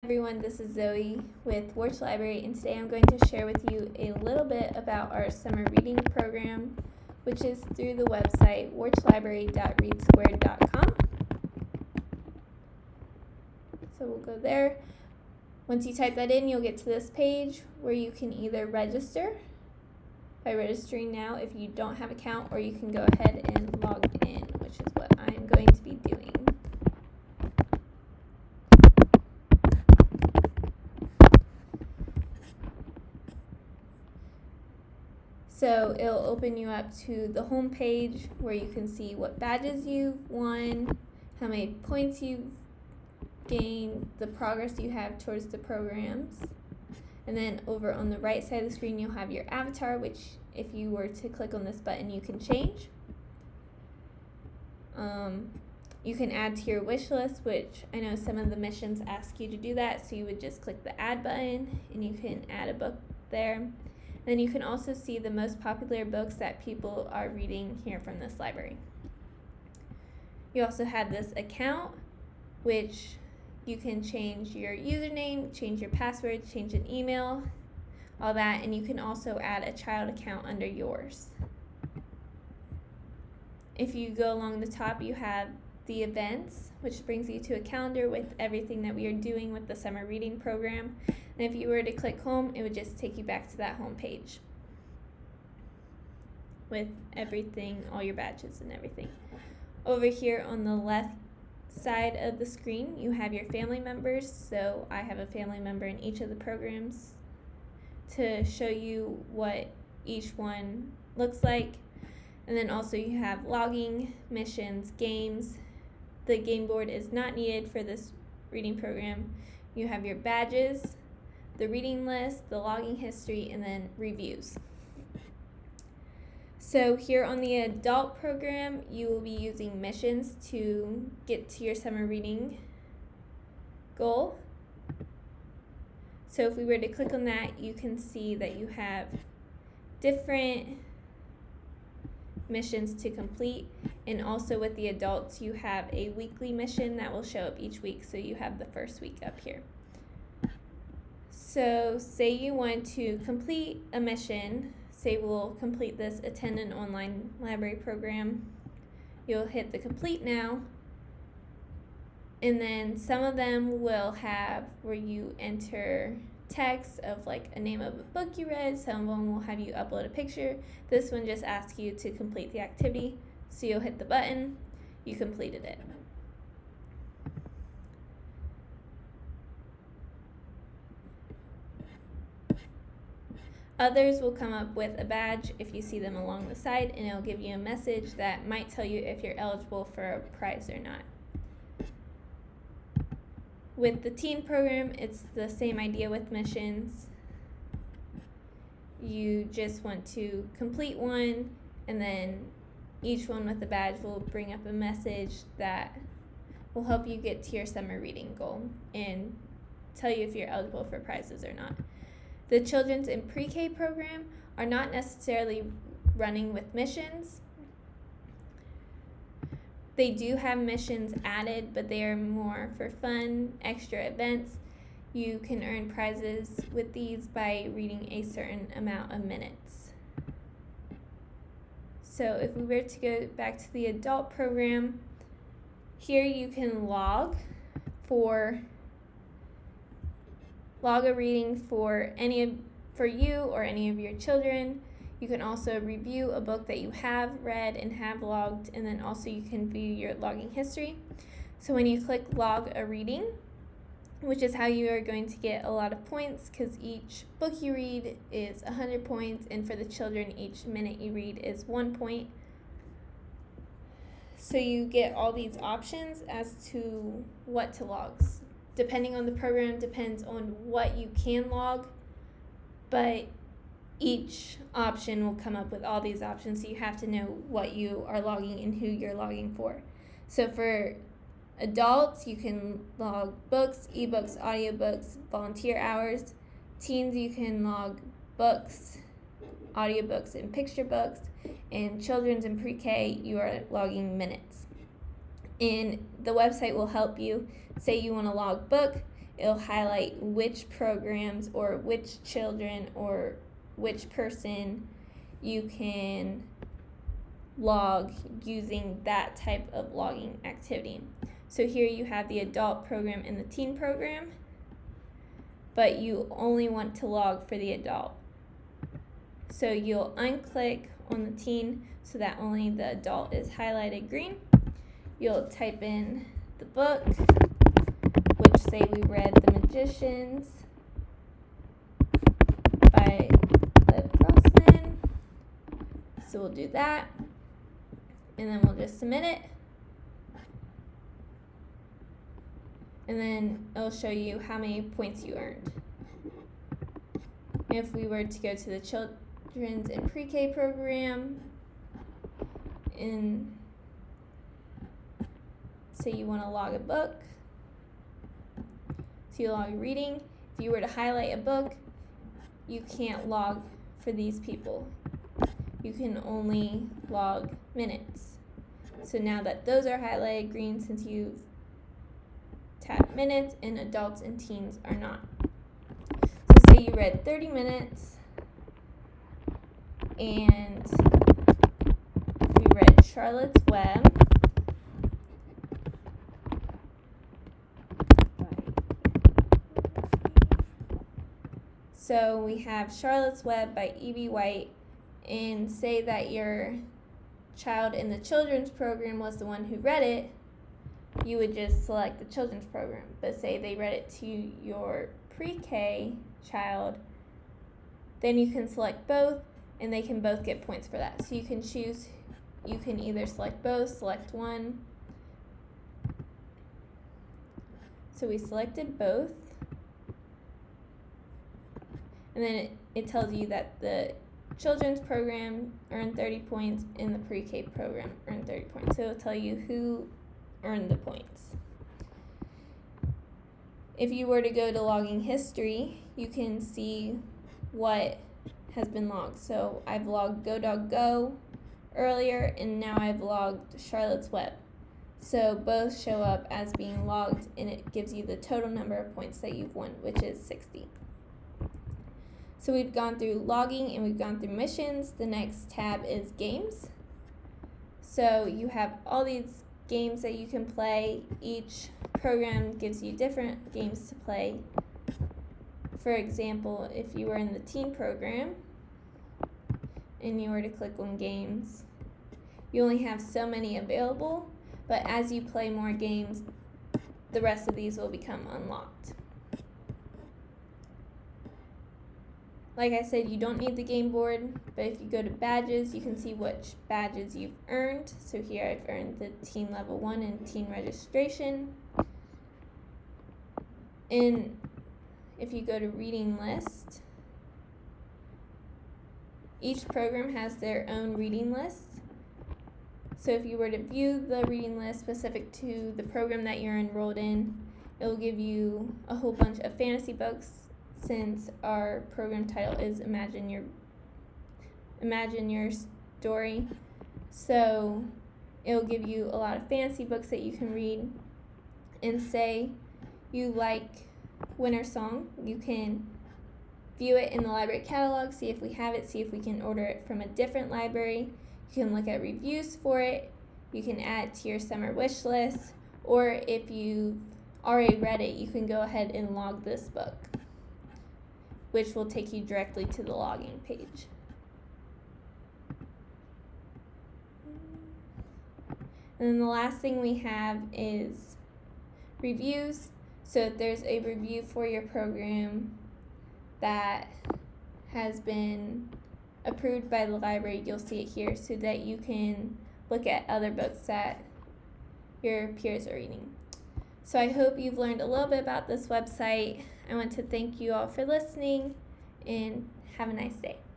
Everyone, this is Zoe with Worch Library, and today I'm going to share with you a little bit about our summer reading program, which is through the website worchlibrary.readsquared.com. So we'll go there. Once you type that in, you'll get to this page where you can either register by registering now if you don't have an account, or you can go ahead and log in, which is what I'm going to be doing. So it'll open you up to the home page where you can see what badges you've won, how many points you've gained, the progress you have towards the programs. And then over on the right side of the screen, you'll have your avatar, which if you were to click on this button, you can change. You can add to your wish list, which I know some of the missions ask you to do that, so you would just click the add button and you can add a book there. Then you can also see the most popular books that people are reading here from this library. You also have this account, which you can change your username, change your password, change an email, all that, and you can also add a child account under yours. If you go along the top, you have the events, which brings you to a calendar with everything that we are doing with the summer reading program. And if you were to click home, it would just take you back to that home page with everything, all your badges and everything. Over here on the left side of the screen, you have your family members. So I have a family member in each of the programs to show you what each one looks like. And then also you have logging, missions, games. The game board is not needed for this reading program. You have your badges, the reading list, the logging history, and then reviews. So here on the adult program, you will be using missions to get to your summer reading goal. So if we were to click on that, you can see that you have different missions to complete, and also with the adults you have a weekly mission that will show up each week. So you have the first week up here. So say you want to complete a mission, say we'll complete this attend an online library program, you'll hit the complete now, and then some of them will have where you enter text of like a name of a book you read. Some of them will have you upload a picture. This one just asks you to complete the activity, so you'll hit the button, you completed it. Others will come up with a badge if you see them along the side, and it'll give you a message that might tell you if you're eligible for a prize or not. With the teen program, it's the same idea with missions. You just want to complete one, and then each one with the badge will bring up a message that will help you get to your summer reading goal and tell you if you're eligible for prizes or not. The children's and pre-K program are not necessarily running with missions. They do have missions added, but they are more for fun, extra events. You can earn prizes with these by reading a certain amount of minutes. So if we were to go back to the adult program, here you can log a reading for you or any of your children. You can also review a book that you have read and have logged, and then also you can view your logging history. So when you click log a reading, which is how you are going to get a lot of points, because each book you read is 100 points, and for the children, each minute you read is 1 point. So you get all these options as to what to log. Depending on the program, depends on what you can log, but each option will come up with all these options, so you have to know what you are logging and who you're logging for. So for adults, you can log books, ebooks, audiobooks, volunteer hours. Teens, you can log books, audiobooks, and picture books. And children's and pre-K, you are logging minutes. And the website will help you. Say you want to log book, it'll highlight which programs or which children or which person you can log using that type of logging activity. So here you have the adult program and the teen program, but you only want to log for the adult. So you'll unclick on the teen so that only the adult is highlighted green. You'll type in the book, which say we read The Magicians by Cliff Grossman. So we'll do that, and then we'll just submit it. And then it'll show you how many points you earned. If we were to go to the children's and pre-K program, and say you want to log a book, so you log reading. If you were to highlight a book, you can't log for these people. You can only log minutes. So now that those are highlighted green, since you've tapped minutes, and adults and teens are not. So say you read 30 minutes and we read Charlotte's Web. So we have Charlotte's Web by E.B. White, and say that your child in the children's program was the one who read it, you would just select the children's program. But say they read it to your pre-K child, then you can select both, and they can both get points for that. So you can choose, you can either select both, select one. So we selected both. And then it tells you that the children's program earned 30 points and the pre-K program earned 30 points. So it'll tell you who earned the points. If you were to go to logging history, you can see what has been logged. So I've logged Go Dog Go earlier, and now I've logged Charlotte's Web. So both show up as being logged, and it gives you the total number of points that you've won, which is 60. So we've gone through logging and we've gone through missions. The next tab is games. So you have all these games that you can play. Each program gives you different games to play. For example, if you were in the teen program and you were to click on games, you only have so many available, but as you play more games, the rest of these will become unlocked. Like I said, you don't need the game board, but if you go to badges, you can see which badges you've earned. So here I've earned the teen level 1 and teen registration. And if you go to reading list, each program has their own reading list. So if you were to view the reading list specific to the program that you're enrolled in, it will give you a whole bunch of fantasy books, since our program title is Imagine Your Story. So it'll give you a lot of fantasy books that you can read. And say you like Winter Song, you can view it in the library catalog, see if we have it, see if we can order it from a different library. You can look at reviews for it. You can add it to your summer wish list, or if you've already read it, you can go ahead and log this book, which will take you directly to the login page. And then the last thing we have is reviews. So if there's a review for your program that has been approved by the library, you'll see it here so that you can look at other books that your peers are reading. So I hope you've learned a little bit about this website. I want to thank you all for listening, and have a nice day.